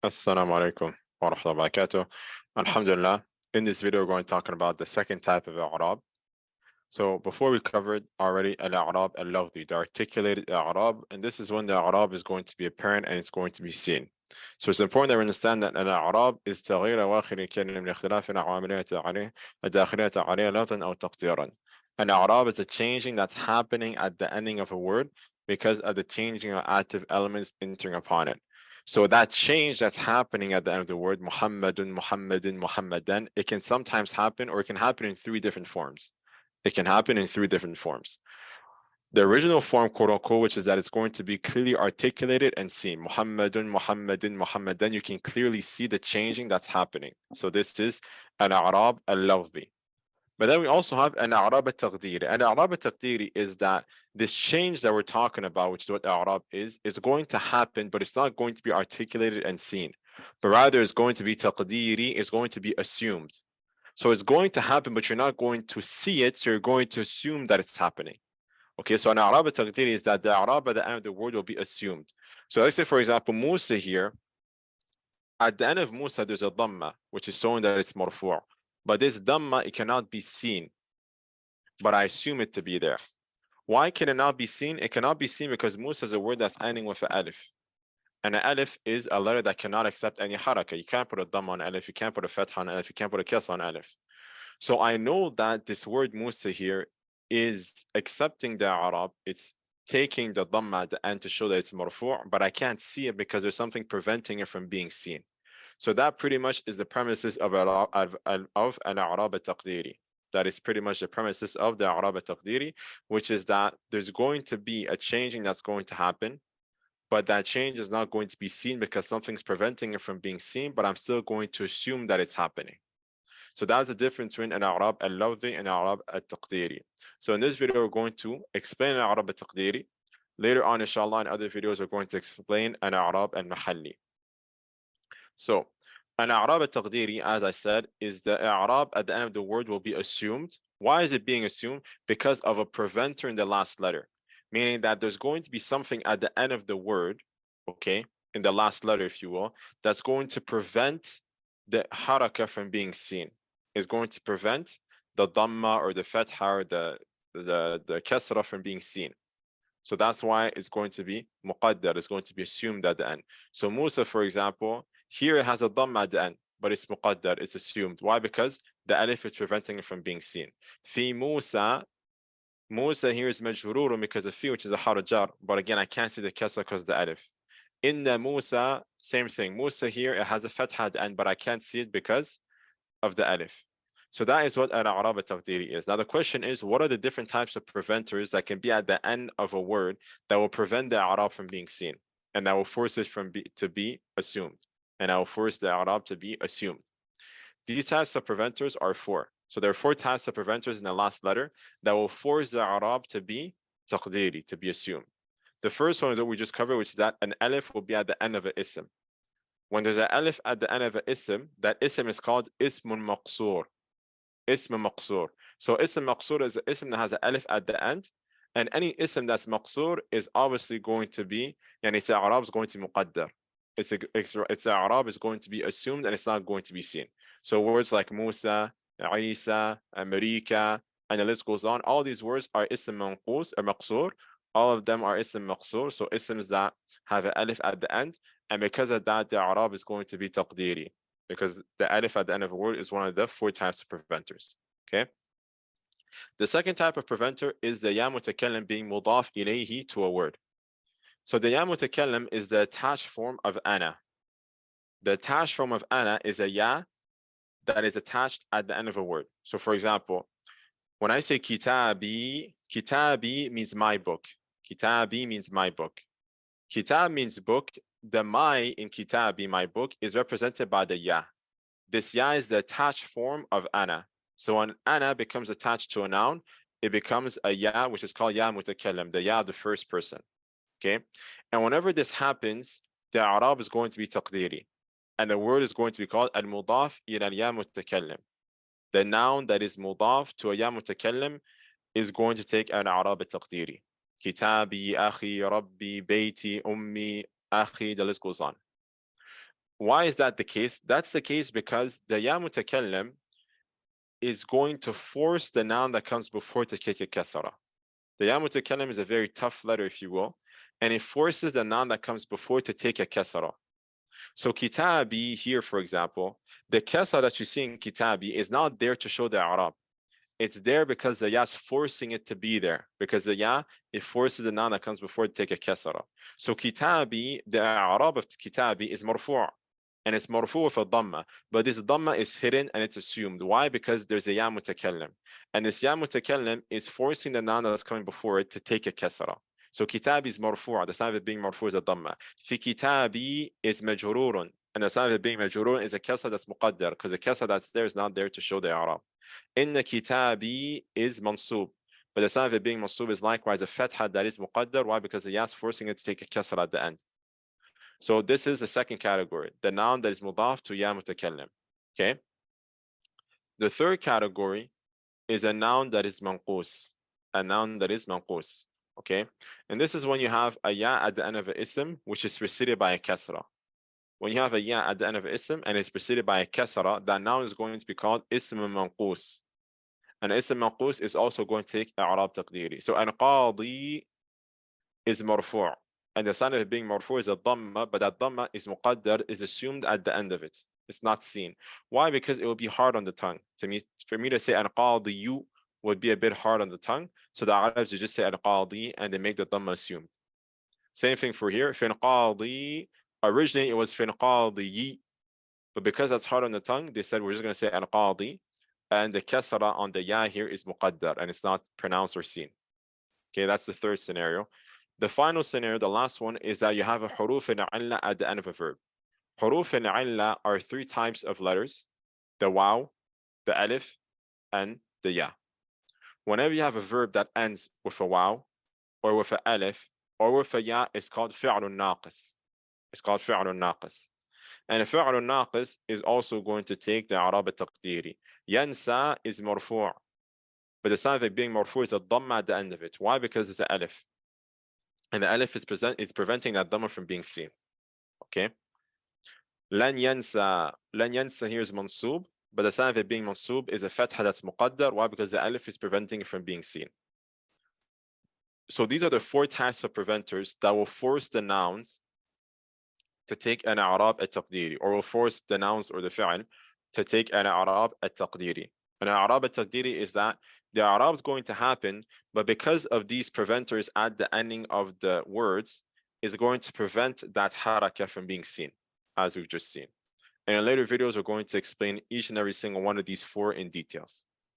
Assalamu alaikum wa rahmatullahi wa barakatuh. Alhamdulillah. In this video, we're going to talk about the second type of i'rab. So before we covered already al-i'rab al-lafzi, the articulated i'rab, and this is when the i'rab is going to be apparent and it's going to be seen. So it's important that we understand that al-i'rab is تغيير أواخر الكلمة لاختلاف عواملها عليه الداخلية عليه لفظا أو تقديرا. An i'rab is a changing that's happening at the ending of a word because of the changing of active elements entering upon it. So that change that's happening at the end of the word, Muhammadun, Muhammadin, Muhammadan, it can sometimes happen or it can happen in three different forms. It can happen in three different forms. The original form, quote unquote, which is that it's going to be clearly articulated and seen. Muhammadun, Muhammadin, Muhammadan, you can clearly see the changing that's happening. So this is an i'rab al-lafzi. But then we also have an i'rab al-taqdiri. An i'rab al-taqdiri is that this change that we're talking about, which is what i'rab is going to happen, but it's not going to be articulated and seen. But rather it's going to be taqdiri, it's going to be assumed. So it's going to happen, but you're not going to see it, so you're going to assume that it's happening. Okay, so an i'rab al-taqdiri is that the i'rab at the end of the word will be assumed. So let's say, for example, Musa here, at the end of Musa, there's a dhamma, which is showing that it's marfu'. But this dhamma, it cannot be seen, but I assume it to be there. Why can it not be seen? It cannot be seen because Musa is a word that's ending with an alif. And an alif is a letter that cannot accept any haraka. You can't put a dhamma on alif, you can't put a fatha on alif, you can't put a kasra on alif. So I know that this word Musa here is accepting the i'rab, it's taking the dhamma at the end to show that it's marfu', but I can't see it because there's something preventing it from being seen. So that pretty much is the premises of an i'rab al-taqdiri. That is pretty much the premises of the i'rab al-taqdiri, which is that there's going to be a changing that's going to happen, but that change is not going to be seen because something's preventing it from being seen, but I'm still going to assume that it's happening. So that's the difference between an i'rab al-lafzi and i'rab al-taqdiri. So in this video, we're going to explain an i'rab al-taqdiri. Later on, inshallah, in other videos, we're going to explain an i'rab al-mahalli. So an i'rab al-taqdiri, as I said, is the i'rab at the end of the word will be assumed. Why is it being assumed? Because of a preventer in the last letter, meaning that there's going to be something at the end of the word, okay, in the last letter, if you will, that's going to prevent the haraka from being seen. Is going to prevent the dhamma or the fatha or the kasra from being seen. So that's why it's going to be muqaddar, it's going to be assumed at the end. So Musa, for example, here it has a dhamma at the end, but it's muqaddar, it's assumed. Why? Because the alif is preventing it from being seen. Fi Musa, Musa here is majhururun because of fi, which is a harajar, but again, I can't see the kasra because the alif. In the Musa, same thing. Musa here, it has a fatha at the end, but I can't see it because of the alif. So that is what an i'rab al-taqdiri is. Now the question is, what are the different types of preventers that can be at the end of a word that will prevent the i'rab from being seen, and that will force it to be assumed, and that will force the i'rab to be assumed? These types of preventers are four. So there are four types of preventers in the last letter that will force the i'rab to be taqdiri, to be assumed. The first one is what we just covered, which is that an alif will be at the end of an ism. When there's an alif at the end of an ism, that ism is called ismun maqsoor. Ism maqsoor. So ism maqsoor is an ism that has an alif at the end, and any ism that's maqsoor is obviously going to be, yani its i'rab is going to be muqaddar. Its i'rab is going to be assumed and it's not going to be seen. So words like Musa, Isa, America, and the list goes on. All these words are ism manqus or maqsoor. All of them are ism maqsoor, so isms that have an alif at the end, and because of that, the i'rab is going to be taqdiri, because the alif at the end of a word is one of the four types of preventers. Okay. The second type of preventer is the ya mutakallim being mudaf ilayhi to a word. So the ya mutakallim is the attached form of ana. The attached form of ana is a ya that is attached at the end of a word. So for example, when I say kitabi, kitabi means my book. Kitabi means my book. Kitab means book. The my in kitabi, my book, is represented by the ya. This ya is the attached form of ana. So when ana becomes attached to a noun, it becomes a ya, which is called ya mutakallim, the ya of the first person. Okay. And whenever this happens, the i'rab is going to be taqdiri. And the word is going to be called al-mudaf ila ya mutakallim. The noun that is mudaf to a ya mutakallim is going to take an i'rab al-taqdiri. Kitabi, akhi, rabbi, bayti, ummi, akhi, the list goes on. Why is that the case? That's the case because the ya mutakallim is going to force the noun that comes before to take a kasra. The ya mutakallim is a very tough letter, if you will, and it forces the noun that comes before to take a kasra. So kitabi here, for example, the kasra that you see in kitabi is not there to show the i'rab. It's there because the ya is forcing it to be there. Because the ya, it forces the noun that comes before to take a kasra. So kitabi, the i'rab of kitabi is marfu'. And it's marfu' with a dhamma. But this dhamma is hidden and it's assumed. Why? Because there's a ya mutakallim. And this ya mutakallim is forcing the noun that's coming before it to take a kasra. So kitabi is marfu'. The sign of it being marfu' is a dhamma. Fi kitabi is majrurun. And the sign of it being majrurun is a kasra that's muqaddar. Because the kasra that's there is not there to show the i'rab. Inna kitabi is mansub. But the sign of it being mansub is likewise a fatha that is muqaddar. Why? Because the ya is forcing it to take a kasra at the end. So this is the second category, the noun that is mudaf to ya mutakallim. Okay. The third category is a noun that is manqus. A noun that is manqus. Okay. And this is when you have a ya at the end of an ism, which is preceded by a kasra. When you have a ya at the end of an ism and it's preceded by a kasra, that noun is going to be called ism manqus. And ism manqus is also going to take i'rab taqdiri. So al-qadi is marfu'. And the sign of it being marfu' is a dhamma, but that dhamma is muqaddar, is assumed at the end of it. It's not seen. Why? Because it will be hard on the tongue. For me to say al-qadiyu would be a bit hard on the tongue. So the Arabs would just say al-qadi and they make the dhamma assumed. Same thing for here. Fin qadi, originally it was fin qadiyi, but because that's hard on the tongue, they said we're just going to say al-qadi, and the kasra on the ya here is muqaddar, and it's not pronounced or seen. Okay, that's the third scenario. The final scenario, the last one, is that you have a huruf al-illa at the end of a verb. Huruf al-illa are three types of letters: the waw, the alif, and the ya. Whenever you have a verb that ends with a waw, or with an alif, or with a ya, it's called fi'lun naqis. It's called fi'lun naqis. And a fi'lun naqis is also going to take the i'rab al-taqdiri. Yansa is marfu', but the sign of it being marfu' is a dhamma at the end of it. Why? Because it's an alif. And the alif is preventing that dhamma from being seen. Okay. Lan yansa here is mansub, but the sign of it being mansub is a fatha that's muqaddar. Why? Because the alif is preventing it from being seen. So these are the four types of preventers that will force the nouns to take an i'rab al-taqdiri, or will force the nouns or the fi'l to take an i'rab al-taqdiri. An i'rab al-taqdiri is that the i'rab is going to happen, but because of these preventers at the ending of the words, is going to prevent that harakah from being seen, as we've just seen. And in later videos, we're going to explain each and every single one of these four in details.